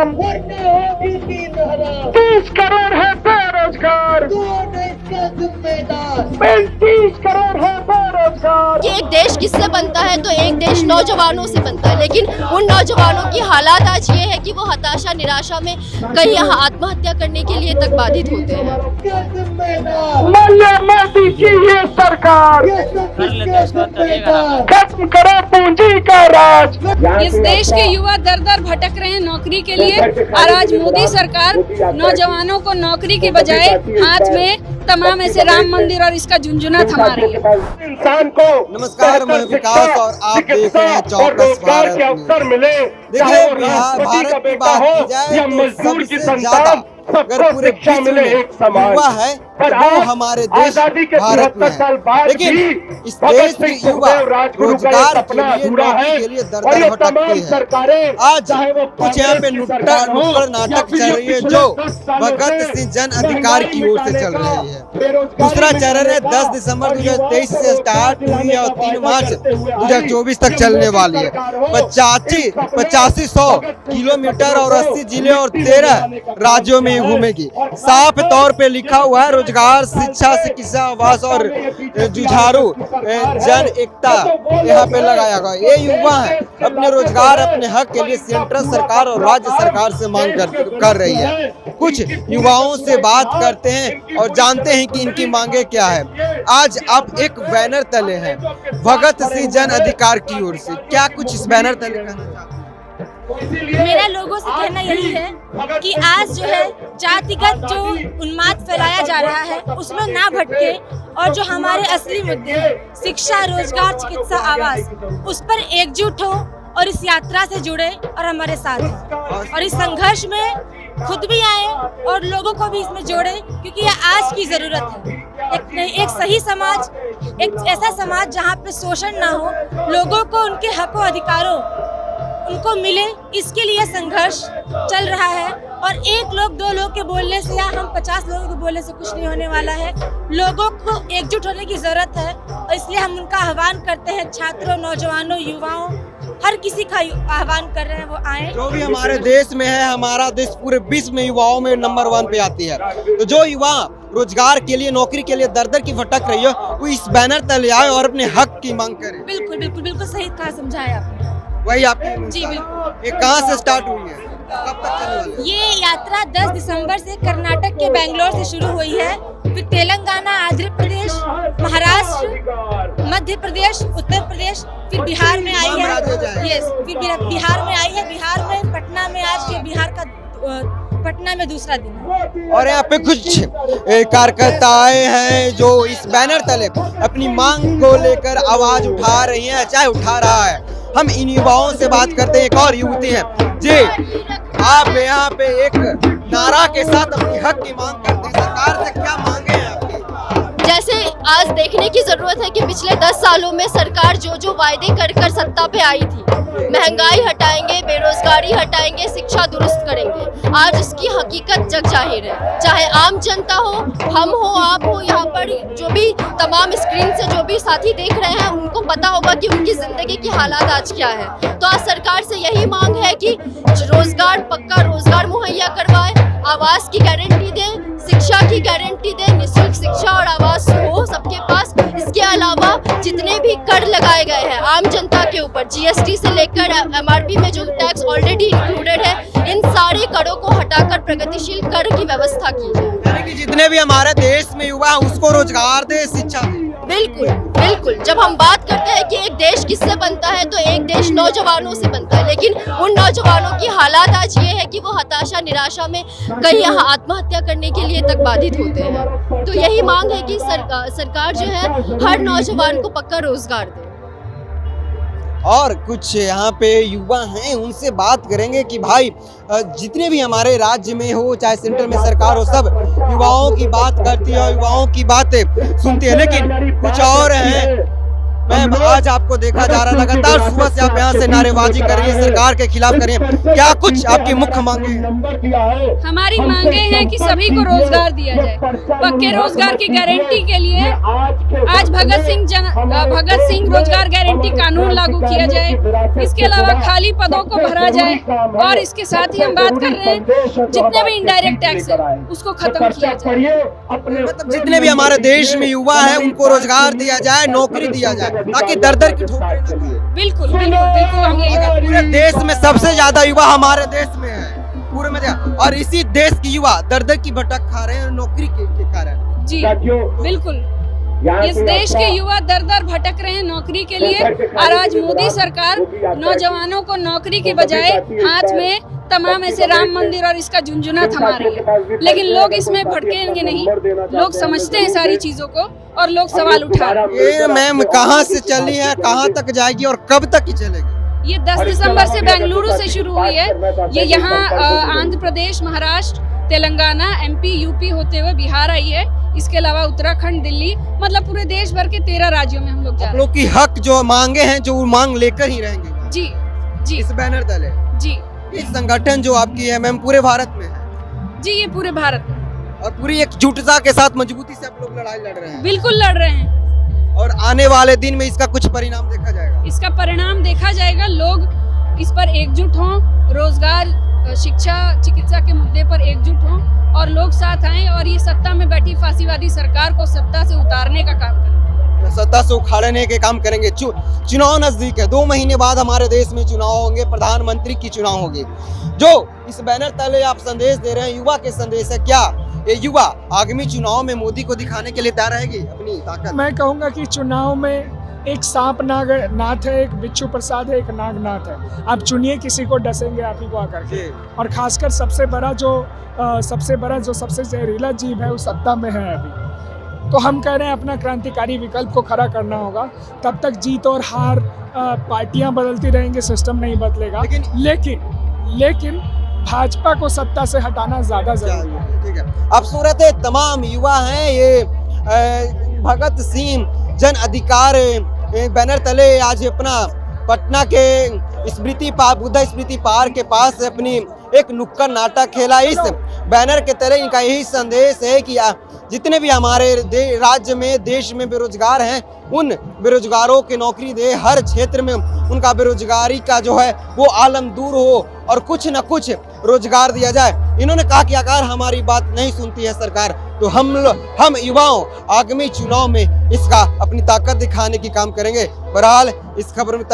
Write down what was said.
काम, 30 करोड़ है बेरोजगार, 35 करोड़ है बेरोजगार। कि एक देश किससे बनता है तो एक देश नौजवानों से बनता है, लेकिन उन नौजवानों की हालात आज ये है कि वो हताशा निराशा में कई आत्महत्या करने के लिए तक बाधित होते हैं। मोदी की ये सरकार खत्म करे पूंजी का राज। इस देश के युवा दर दर भटक रहे हैं नौकरी के लिए, और आज मोदी सरकार नौजवानों को नौकरी के बजाय हाथ में तमाम ऐसे राम मंदिर और इसका झुंझुना थमा रही है। इंसान को नमस्कार, मैं विकास और आप देख रहे हैं चौकस भारत के अवसर मिले, देखिए भारत की बात की जाए या तो मजदूर की सबसे संतान, ज्यादा अगर पूरे शिक्षा विश्व मिले में एक समान युवा है तो वो हमारे देश भारत में है। लेकिन इस देश के युवा रोजगार के लिए नौकरी के लिए दर दर भटकते हैं। आज कुछ यहाँ पे नुक्कड़ नाटक चल रही है जो भगत सिंह जन अधिकार की ओर से चल रही है। दूसरा चरण है 10 दिसंबर 2023 से स्टार्ट हुई है और 3 मार्च 2024 तक चलने वाली है। 8500 किलोमीटर और 80 जिले और 13 राज्यों में घूमेगी। साफ तौर पे लिखा हुआ है रोजगार, शिक्षा, चिकित्सा, आवास और जुझारू जन एकता यहाँ पे लगाया गया। ये युवा है अपने रोजगार, अपने हक के लिए सेंट्रल सरकार और राज्य सरकार से मांग कर रही है। कुछ युवाओं से बात करते हैं और जानते हैं कि इनकी मांगे क्या है। आज आप एक बैनर तले हैं भगत सिंह जन अधिकार की ओर से, क्या कुछ इस बैनर तले कहना चाहते हैं? मेरा लोगों से कहना यही है कि आज जो है जातिगत जो उन्माद फैलाया जा रहा है उसमें ना भटके, और जो हमारे असली मुद्दे हैं शिक्षा, रोजगार, चिकित्सा, आवास, उस पर एकजुट हो और इस यात्रा से जुड़े और हमारे साथ हैं। और इस संघर्ष में खुद भी आए और लोगों को भी इसमें जोड़े, क्योंकि यह आज की जरूरत है। एक सही समाज, एक ऐसा समाज जहाँ पे शोषण ना हो, लोगों को उनके हक और अधिकारों उनको मिले, इसके लिए संघर्ष चल रहा है। और एक लोग, 2 लोग के बोलने से या हम 50 लोगों के बोलने से कुछ नहीं होने वाला है। लोगों को एकजुट होने की जरूरत है, और इसलिए हम उनका आह्वान करते हैं, छात्रों, नौजवानों, युवाओं, हर किसी का आह्वान कर रहे हैं वो आए। जो भी हमारे देश में है, हमारा देश पूरे विश्व में युवाओं में नंबर 1 पे आती है। तो जो युवा रोजगार के लिए, नौकरी के लिए दर दर की भटक रही है, वो इस बैनर तले आए और अपने हक की मांग करे। बिल्कुल बिल्कुल बिल्कुल सही कहा, समझाया आपने। वही आपने जी बिल्कुल। ये कहाँ से स्टार्ट हुई है, कब तक चलने वाली है? ये यात्रा 10 दिसंबर से कर्नाटक के बेंगलोर से शुरू हुई है, फिर तेलंगाना, आंध्र प्रदेश, महाराष्ट्र, मध्य प्रदेश, उत्तर प्रदेश, फिर बिहार में आई है। यस, फिर बिहार में आई है। बिहार में पटना में आज ये बिहार का पटना में दूसरा दिन है। और यहाँ पे कुछ कार्यकर्ताएं हैं जो इस बैनर तले अपनी मांग को लेकर आवाज उठा रही हैं, चाहे उठा रहा है। हम इन युवाओं से बात करते हैं। एक और युवती है जी, आप यहाँ पे एक नारा के साथ अपनी हक की मांग करते हैं, सरकार से क्या मांगे हैं आपकी? जैसे आज देखने की जरूरत है कि पिछले 10 सालों में सरकार जो वायदे कर सत्ता पे आई थी, महंगाई हटाएंगे, बेरोजगारी हटाएंगे, शिक्षा दुरुस्त करेंगे, आज उसकी हकीकत जग जाहिर है। चाहे आम जनता हो, हम हो, आप हो, यहाँ पर जो भी तमाम स्क्रीन से जो भी साथी देख रहे हैं, उनको पता होगा कि उनकी जिंदगी की हालात आज क्या है। तो आज सरकार से यही मांग है कि रोजगार, पक्का रोजगार मुहैया करवाए, आवास की गारंटी दें, शिक्षा की गारंटी दें, निःशुल्क शिक्षा और आवास हो सबके पास। इसके अलावा जितने भी कर लगाए गए हैं आम जनता के ऊपर, जीएसटी से लेकर एमआरपी में जो टैक्स ऑलरेडी इंक्लूडेड है, इन सारे करों को हटाकर प्रगतिशील कर की व्यवस्था की जाए। यानी कि जितने भी हमारे देश में युवा हैं उसको रोजगार दे, शिक्षा दे। बिल्कुल बिल्कुल। जब हम बात करते हैं कि एक देश किससे बनता है तो एक देश नौजवानों से बनता है, लेकिन उन नौजवानों की हालात आज ये है कि वो हताशा निराशा में कई आत्महत्या करने के लिए तक बाधित होते हैं। तो यही मांग है कि सरकार जो है हर नौजवान को पक्का रोजगार दे। और कुछ यहाँ पे युवा हैं, उनसे बात करेंगे कि भाई जितने भी हमारे राज्य में हो, चाहे सेंट्रल में सरकार हो, सब युवाओं की बात करती है और युवाओं की बातें सुनती है। लेकिन कुछ और हैं, मैं आज आप आपको देखा जा रहा है लगातार सुबह से आप यहाँ से नारेबाजी कर रही है, सरकार के खिलाफ कर रही है, क्या कुछ आपकी मुख्य मांगे हैं? हमारी मांगे हैं कि सभी को रोजगार दिया जाए। पक्के रोजगार की गारंटी के लिए आज भगत सिंह रोजगार गारंटी कानून लागू किया जाए। इसके अलावा खाली पदों को भरा जाए और इसके साथ ही हम बात कर रहे हैं जितने भी इनडायरेक्ट टैक्स है उसको खत्म किया जाए। मतलब जितने भी हमारे देश में युवा है उनको रोजगार दिया जाए, नौकरी दिया जाए, ताकि दर दर की ठोकरें न खाएं। बिल्कुल बिल्कुल बिल्कुल हम यही अगर पूरे देश में सबसे ज्यादा युवा हमारे देश में है पूरे में, और इसी देश के युवा दर दर की भटक खा रहे हैं नौकरी के कारण। जी बिल्कुल, इस देश के युवा दर दर भटक रहे हैं नौकरी के लिए और आज मोदी सरकार नौजवानों को नौकरी के बजाय हाथ में तमाम ऐसे राम मंदिर और इसका झुंझुना थमा रही है। लेकिन लोग इसमें भटकेंगे नहीं, लोग समझते हैं सारी चीजों को और लोग सवाल उठा रहे हैं। ये मैम कहाँ से चली है, कहाँ तक जाएगी और कब तक ही चलेगी? ये 10 दिसंबर से बेंगलुरु से शुरू हुई है। ये यहाँ आंध्र प्रदेश, महाराष्ट्र, तेलंगाना, MP, UP होते हुए बिहार आई है। इसके अलावा उत्तराखंड, दिल्ली, मतलब पूरे देश भर के 13 राज्यों में हम लोग जा रहे हैं। लोग की हक जो मांगे हैं जो मांग लेकर ही रहेंगे। जी जी इस बैनर तले जी इस संगठन जो आपकी है मैम पूरे भारत में है जी, ये पूरे भारत में और पूरी एकजुटता के साथ मजबूती से आप लोग लड़ाई लड़ रहे हैं। बिल्कुल लड़ रहे हैं और आने वाले दिन में इसका कुछ परिणाम देखा जाएगा। इसका परिणाम देखा जाएगा। लोग इस पर एकजुट हों, रोजगार, शिक्षा, चिकित्सा के मुद्दे पर एकजुट हों और लोग साथ आएं और ये सत्ता में बैठी फांसीवादी सरकार को सत्ता से उतारने का काम करें। सत्ता से उखाड़ने के काम करेंगे। चुनाव नजदीक है, 2 महीने बाद हमारे देश में चुनाव होंगे, प्रधानमंत्री की चुनाव होंगे। जो इस बैनर तले आप संदेश दे रहे हैं, युवा के संदेश है, क्या ये युवा आगामी चुनाव में मोदी को दिखाने के लिए तैयार रहेगी अपनी ताकत? मैं कहूँगा कि चुनाव में एक सांप नाथ है, एक बिच्छू प्रसाद है, एक नागनाथ है। आप चुनिए किसी को, डसेंगे आप ही को आकर के। और खासकर सबसे बड़ा जो सबसे जहरीला जीव है वो सत्ता में है अभी। तो हम कह रहे हैं अपना क्रांतिकारी विकल्प को खड़ा करना होगा। तब तक जीत और हार पार्टियां बदलती रहेंगी, सिस्टम नहीं बदलेगा। लेकिन भाजपा को सत्ता से हटाना ज्यादा जरूरी है। ठीक है, अब सूरत है तमाम युवा हैं, ये भगत सिंह जन अधिकार बैनर तले आज अपना पटना के बुद्धा स्मृति पार्क के पास अपनी एक नुक्कड़ नाटक खेला। इस बैनर के तले इनका यही संदेश है कि जितने भी हमारे राज्य में, देश में बेरोजगार हैं, उन बेरोजगारों की नौकरी दे, हर क्षेत्र में उनका बेरोजगारी का जो है वो आलम दूर हो और कुछ न कुछ रोजगार दिया जाए। इन्होंने कहा कि अगर हमारी बात नहीं सुनती है सरकार तो हम युवाओं आगामी चुनाव में इसका अपनी ताकत दिखाने की काम करेंगे। बहरहाल इस खबर में